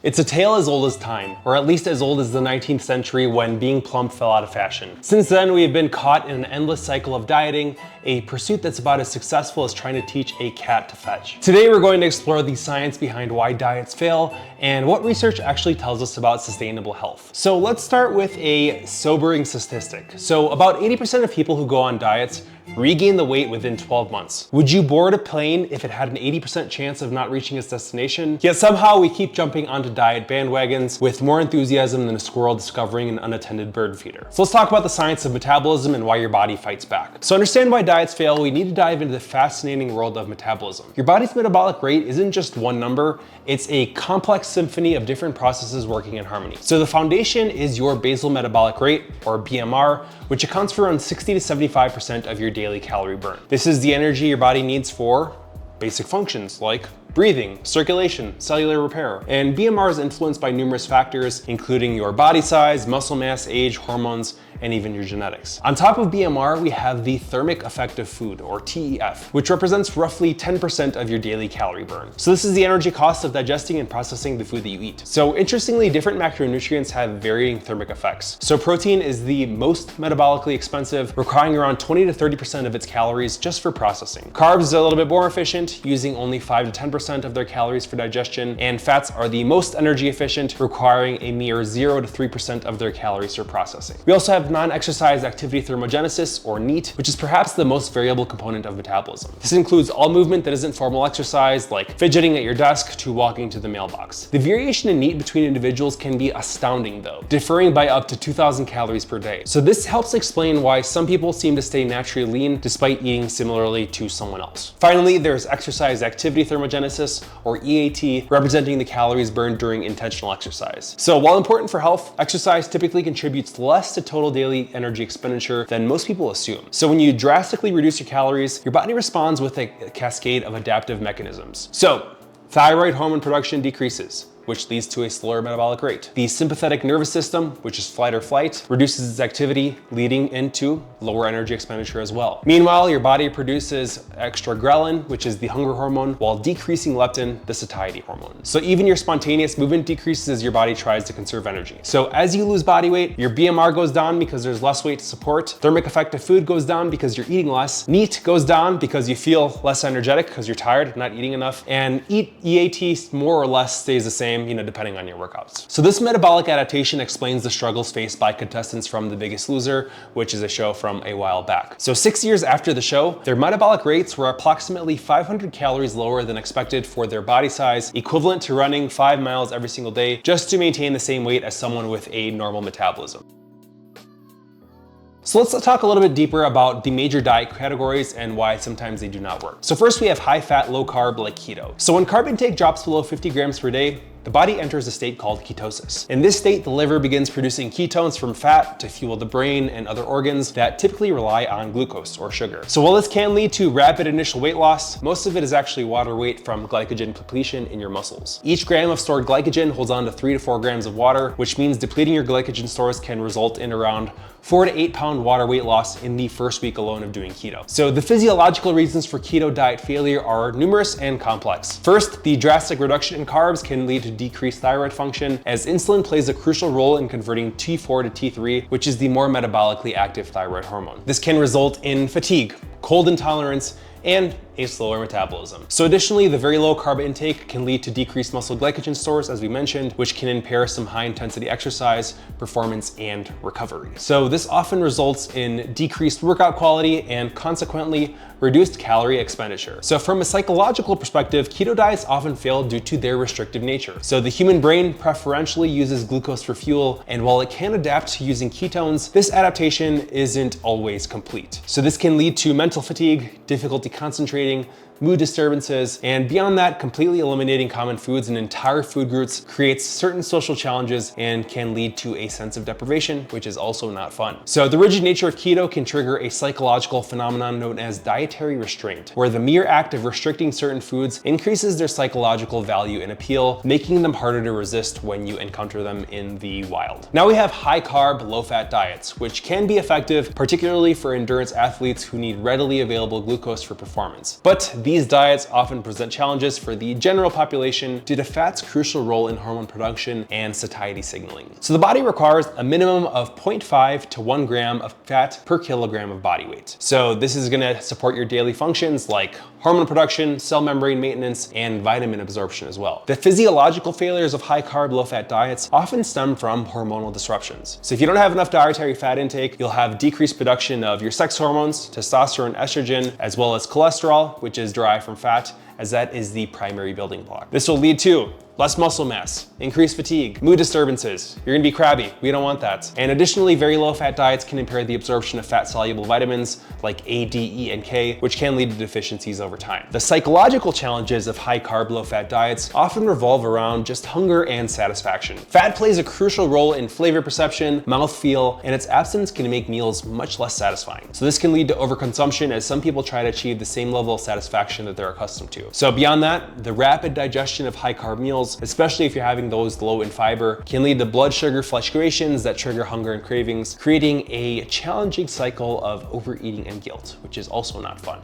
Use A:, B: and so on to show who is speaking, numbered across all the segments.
A: It's a tale as old as time, or at least as old as the 19th century when being plump fell out of fashion. Since then, we have been caught in an endless cycle of dieting, a pursuit that's about as successful as trying to teach a cat to fetch. Today, we're going to explore the science behind why diets fail and what research actually tells us about sustainable health. So let's start with a sobering statistic. So about 80% of people who go on diets regain the weight within 12 months. Would you board a plane if it had an 80% chance of not reaching its destination? Yet somehow we keep jumping onto diet bandwagons with more enthusiasm than a squirrel discovering an unattended bird feeder. So let's talk about the science of metabolism and why your body fights back. So to understand why diets fail, we need to dive into the fascinating world of metabolism. Your body's metabolic rate isn't just one number, it's a complex symphony of different processes working in harmony. So the foundation is your basal metabolic rate, or BMR, which accounts for around 60 to 75% of your daily calorie burn. This is the energy your body needs for basic functions like breathing, circulation, cellular repair. And BMR is influenced by numerous factors, including your body size, muscle mass, age, hormones, and even your genetics. On top of BMR, we have the thermic effect of food, or TEF, which represents roughly 10% of your daily calorie burn. So this is the energy cost of digesting and processing the food that you eat. So interestingly, different macronutrients have varying thermic effects. So protein is the most metabolically expensive, requiring around 20 to 30% of its calories just for processing. Carbs is a little bit more efficient, using only 5 to 10% of their calories for digestion, and fats are the most energy efficient, requiring a mere 0 to 3% of their calories for processing. We also have non-exercise activity thermogenesis, or NEAT, which is perhaps the most variable component of metabolism. This includes all movement that isn't formal exercise, like fidgeting at your desk to walking to the mailbox. The variation in NEAT between individuals can be astounding though, differing by up to 2,000 calories per day. So this helps explain why some people seem to stay naturally lean despite eating similarly to someone else. Finally, there's exercise activity thermogenesis, or EAT, representing the calories burned during intentional exercise. So while important for health, exercise typically contributes less to total daily energy expenditure than most people assume. So when you drastically reduce your calories, your body responds with a cascade of adaptive mechanisms. So thyroid hormone production decreases, which leads to a slower metabolic rate. The sympathetic nervous system, which is fight or flight, reduces its activity, leading into lower energy expenditure as well. Meanwhile, your body produces extra ghrelin, which is the hunger hormone, while decreasing leptin, the satiety hormone. So even your spontaneous movement decreases as your body tries to conserve energy. So as you lose body weight, your BMR goes down because there's less weight to support, thermic effect of food goes down because you're eating less, NEAT goes down because you feel less energetic because you're tired, not eating enough, and EAT more or less stays the same, depending on your workouts. So this metabolic adaptation explains the struggles faced by contestants from The Biggest Loser, which is a show from a while back. So 6 years after the show, their metabolic rates were approximately 500 calories lower than expected for their body size, equivalent to running 5 miles every single day just to maintain the same weight as someone with a normal metabolism. So let's talk a little bit deeper about the major diet categories and why sometimes they do not work. So first we have high fat, low carb like keto. So when carb intake drops below 50 grams per day, the body enters a state called ketosis. In this state, the liver begins producing ketones from fat to fuel the brain and other organs that typically rely on glucose or sugar. So while this can lead to rapid initial weight loss, most of it is actually water weight from glycogen depletion in your muscles. Each gram of stored glycogen holds on to 3 to 4 grams of water, which means depleting your glycogen stores can result in around 4 to 8 pound water weight loss in the first week alone of doing keto. So the physiological reasons for keto diet failure are numerous and complex. First, the drastic reduction in carbs can lead to decreased thyroid function, as insulin plays a crucial role in converting T4 to T3, which is the more metabolically active thyroid hormone. This can result in fatigue, cold intolerance, and a slower metabolism. So additionally, the very low carb intake can lead to decreased muscle glycogen stores, as we mentioned, which can impair some high intensity exercise, performance, and recovery. So this often results in decreased workout quality and consequently reduced calorie expenditure. So from a psychological perspective, keto diets often fail due to their restrictive nature. So the human brain preferentially uses glucose for fuel, and while it can adapt to using ketones, this adaptation isn't always complete. So this can lead to mental fatigue, difficulty concentrating, mood disturbances, and beyond that, completely eliminating common foods and entire food groups creates certain social challenges and can lead to a sense of deprivation, which is also not fun. So the rigid nature of keto can trigger a psychological phenomenon known as dietary restraint, where the mere act of restricting certain foods increases their psychological value and appeal, making them harder to resist when you encounter them in the wild. Now we have high carb, low fat diets, which can be effective, particularly for endurance athletes who need readily available glucose for performance. But these diets often present challenges for the general population due to fat's crucial role in hormone production and satiety signaling. So the body requires a minimum of 0.5 to 1 gram of fat per kilogram of body weight. So this is gonna support your daily functions like hormone production, cell membrane maintenance, and vitamin absorption as well. The physiological failures of high carb, low fat diets often stem from hormonal disruptions. So if you don't have enough dietary fat intake, you'll have decreased production of your sex hormones, testosterone, estrogen, as well as cholesterol, which is derived from fat, as that is the primary building block. This will lead to less muscle mass, increased fatigue, mood disturbances. You're gonna be crabby. We don't want that. And additionally, very low fat diets can impair the absorption of fat soluble vitamins like A, D, E, and K, which can lead to deficiencies over time. The psychological challenges of high carb, low fat diets often revolve around just hunger and satisfaction. Fat plays a crucial role in flavor perception, mouthfeel, and its absence can make meals much less satisfying. So this can lead to overconsumption as some people try to achieve the same level of satisfaction that they're accustomed to. So beyond that, the rapid digestion of high carb meals, especially if you're having those low in fiber, can lead to blood sugar fluctuations that trigger hunger and cravings, creating a challenging cycle of overeating and guilt, which is also not fun.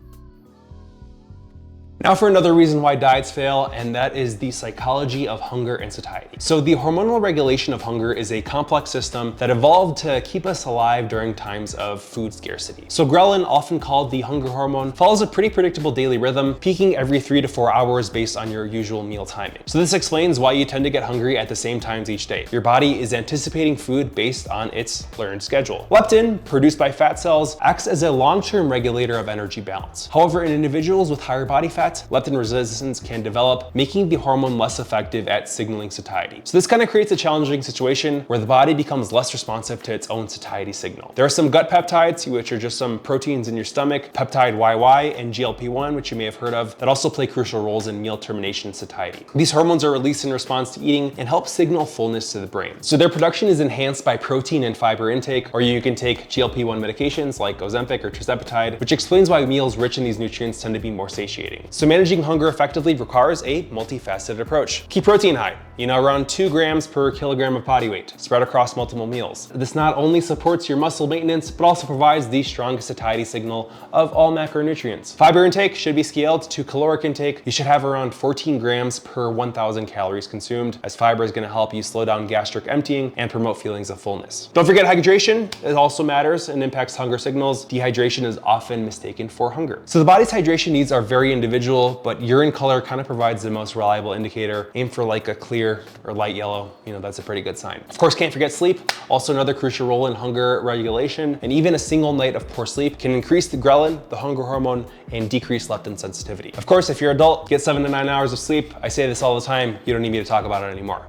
A: Now for another reason why diets fail, and that is the psychology of hunger and satiety. So the hormonal regulation of hunger is a complex system that evolved to keep us alive during times of food scarcity. So ghrelin, often called the hunger hormone, follows a pretty predictable daily rhythm, peaking every 3 to 4 hours based on your usual meal timing. So this explains why you tend to get hungry at the same times each day. Your body is anticipating food based on its learned schedule. Leptin, produced by fat cells, acts as a long-term regulator of energy balance. However, in individuals with higher body fat, leptin resistance can develop, making the hormone less effective at signaling satiety. So this kind of creates a challenging situation where the body becomes less responsive to its own satiety signal. There are some gut peptides, which are just some proteins in your stomach, peptide YY and GLP-1, which you may have heard of, that also play crucial roles in meal termination satiety. These hormones are released in response to eating and help signal fullness to the brain. So their production is enhanced by protein and fiber intake, or you can take GLP-1 medications like Ozempic or tirzepatide, which explains why meals rich in these nutrients tend to be more satiating. So managing hunger effectively requires a multifaceted approach. Keep protein high, around 2 grams per kilogram of body weight, spread across multiple meals. This not only supports your muscle maintenance, but also provides the strongest satiety signal of all macronutrients. Fiber intake should be scaled to caloric intake. You should have around 14 grams per 1,000 calories consumed, as fiber is gonna help you slow down gastric emptying and promote feelings of fullness. Don't forget hydration. It also matters and impacts hunger signals. Dehydration is often mistaken for hunger. So the body's hydration needs are very individual, but urine color kind of provides the most reliable indicator. Aim for like a clear or light yellow, that's a pretty good sign. Of course, can't forget sleep. Also another crucial role in hunger regulation, and even a single night of poor sleep can increase the ghrelin, the hunger hormone, and decrease leptin sensitivity. Of course, if you're an adult, get 7 to 9 hours of sleep. I say this all the time. You don't need me to talk about it anymore.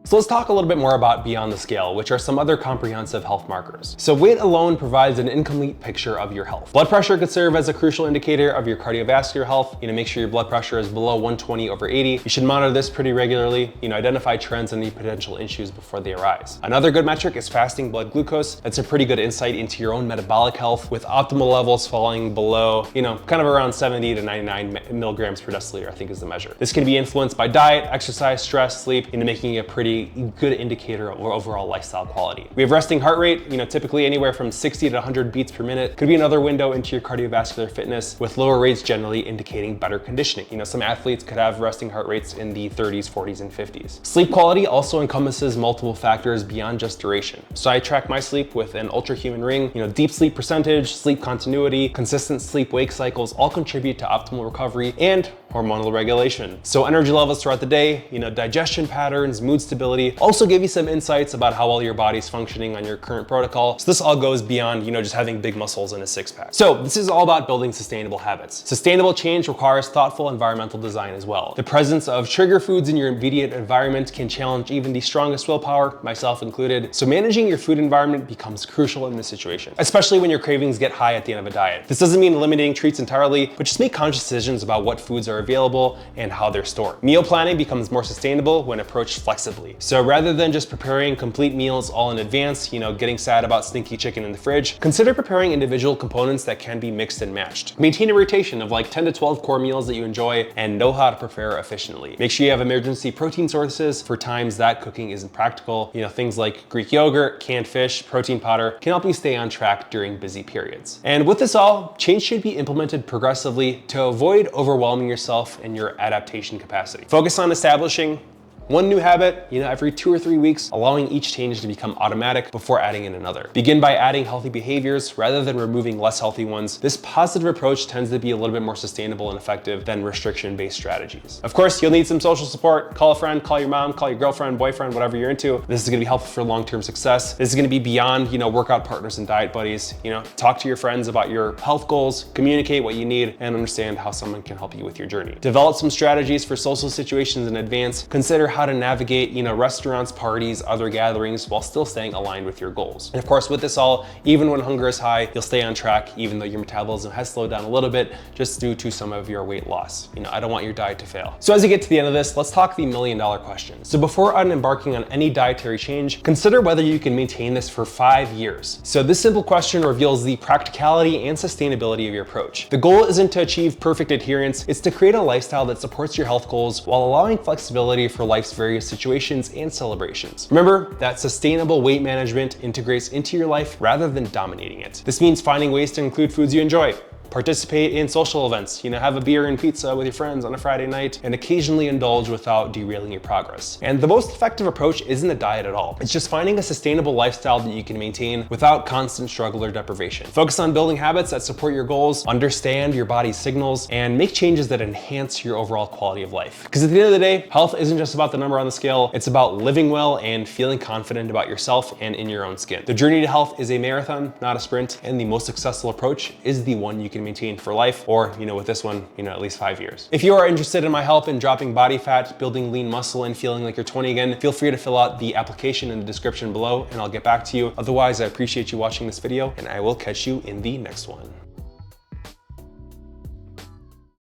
A: So let's talk a little bit more about beyond the scale, which are some other comprehensive health markers. So weight alone provides an incomplete picture of your health. Blood pressure could serve as a crucial indicator of your cardiovascular health. Make sure your blood pressure is below 120/80. You should monitor this pretty regularly, identify trends and any potential issues before they arise. Another good metric is fasting blood glucose. That's a pretty good insight into your own metabolic health, with optimal levels falling below, kind of around 70 to 99 milligrams per deciliter, I think is the measure. This can be influenced by diet, exercise, stress, sleep, making it a pretty good indicator of overall lifestyle quality. We have resting heart rate, typically anywhere from 60 to 100 beats per minute. Could be another window into your cardiovascular fitness, with lower rates generally indicating better conditioning. Some athletes could have resting heart rates in the 30s, 40s, and 50s. Sleep quality also encompasses multiple factors beyond just duration. So I track my sleep with an ultra-human ring. Deep sleep percentage, sleep continuity, consistent sleep-wake cycles all contribute to optimal recovery and hormonal regulation. So energy levels throughout the day, digestion patterns, mood stability, also give you some insights about how well your body's functioning on your current protocol. So this all goes beyond, just having big muscles and a six-pack. So this is all about building sustainable habits. Sustainable change requires thoughtful environmental design as well. The presence of trigger foods in your immediate environment can challenge even the strongest willpower, myself included. So managing your food environment becomes crucial in this situation, especially when your cravings get high at the end of a diet. This doesn't mean eliminating treats entirely, but just make conscious decisions about what foods are available and how they're stored. Meal planning becomes more sustainable when approached flexibly. So rather than just preparing complete meals all in advance, getting sad about stinky chicken in the fridge, consider preparing individual components that can be mixed and matched. Maintain a rotation of like 10 to 12 core meals that you enjoy and know how to prepare efficiently. Make sure you have emergency protein sources for times that cooking isn't practical. Things like Greek yogurt, canned fish, protein powder can help you stay on track during busy periods. And with this all, change should be implemented progressively to avoid overwhelming yourself and your adaptation capacity. Focus on establishing one new habit, every 2 or 3 weeks, allowing each change to become automatic before adding in another. Begin by adding healthy behaviors rather than removing less healthy ones. This positive approach tends to be a little bit more sustainable and effective than restriction-based strategies. Of course, you'll need some social support. Call a friend, call your mom, call your girlfriend, boyfriend, whatever you're into. This is gonna be helpful for long-term success. This is gonna be beyond, workout partners and diet buddies. Talk to your friends about your health goals, communicate what you need, and understand how someone can help you with your journey. Develop some strategies for social situations in advance. Consider how to navigate, restaurants, parties, other gatherings while still staying aligned with your goals. And of course, with this all, even when hunger is high, you'll stay on track even though your metabolism has slowed down a little bit just due to some of your weight loss. I don't want your diet to fail. So as you get to the end of this, let's talk the $1 million question. So before embarking on any dietary change, consider whether you can maintain this for 5 years. So this simple question reveals the practicality and sustainability of your approach. The goal isn't to achieve perfect adherence, it's to create a lifestyle that supports your health goals while allowing flexibility for life's various situations and celebrations. Remember that sustainable weight management integrates into your life rather than dominating it. This means finding ways to include foods you enjoy, participate in social events, have a beer and pizza with your friends on a Friday night, and occasionally indulge without derailing your progress. And the most effective approach isn't a diet at all. It's just finding a sustainable lifestyle that you can maintain without constant struggle or deprivation. Focus on building habits that support your goals, understand your body's signals, and make changes that enhance your overall quality of life. Because at the end of the day, health isn't just about the number on the scale, it's about living well and feeling confident about yourself and in your own skin. The journey to health is a marathon, not a sprint, and the most successful approach is the one you can maintain for life, or with this one, at least 5 years. If you are interested in my help in dropping body fat, building lean muscle, and feeling like you're 20 again, feel free to fill out the application in the description below and I'll get back to you. Otherwise, I appreciate you watching this video and I will catch you in the next one.